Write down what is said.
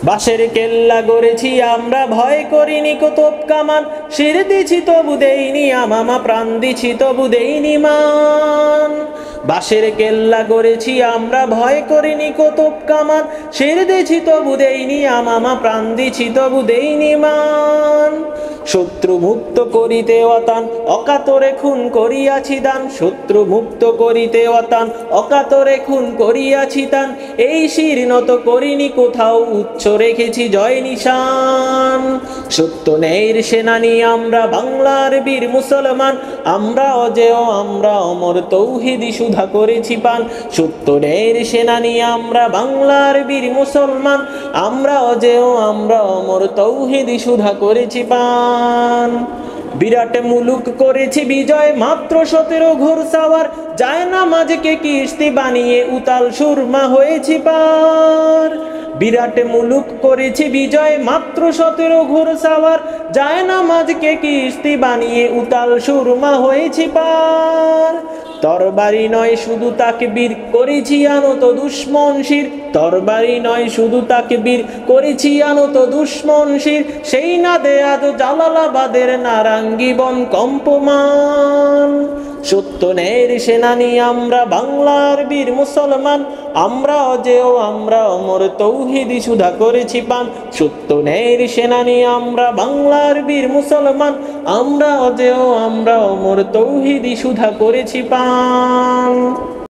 বাঁশের কেল্লা গড়েছি আমরা, ভয় করিনি তোপ কামান, শির দিছি তবু দেইনি আমামা, প্রাণ দিছি তবু দেইনি মান। বাঁশের কেল্লা গড়েছি আমরা, ভয় করিনি তোপ কামান, শির দিছি তবু দেইনি আমামা, প্রাণ দিছি তবু দেইনি মান। শত্রু মুক্ত করিতে অতান, অকাতরে খুন করিয়াছি দান, শত্রু মুক্ত করিতে অতান, অকাতরে খুন করিয়াছি দান। এই শির নত করিনি কোথাও, উচ্চ রেখেছি জয় নিশান। সত্য ন্যায়ের সেনানী আমরা, বাংলার বীর মুসলমান, আমরা অজেয় আমরা অমর, তৌহিদি সুধা করেছি পান। সত্য ন্যায়ের সেনানী আমরা, বাংলার বীর মুসলমান, আমরা অজেয় আমরা অমর, তৌহিদি সুধা করেছি পান। বিরাট মুলুক করেছি বিজয়, মাত্র 17 ঘোড়সাওয়ার, যায় না মাঝকে কিস্তি বানিয়ে উতাল সুরমা হয়েছি পার। বিরাট মুলুক করেছি বিজয়, মাত্র 17 ঘোড়সাওয়ার, যায় না মাঝকে কিস্তি বানিয়ে উতাল সুরমা হয়েছি পার। তরবারি নয় শুধু তাকবীর, করেছি আনত দুশ্মন শির, তরবারি নয় শুধু তাকবীর, করেছি আনত দুশ্মন শির। সেই না দেয়াদ জালালাবাদের নারাঙ্গী বন কম্পমান। সত্য ন্যায়ের সেনানী আমরা, বাংলার বীর মুসলমান, আমরা অজেয় আমরা অমর, তৌহিদি সুধা করেছি পান। সত্য ন্যায়ের সেনানী আমরা, বাংলার বীর মুসলমান, আমরা অজেয় আমরা অমর, তৌহিদি সুধা করেছি পান।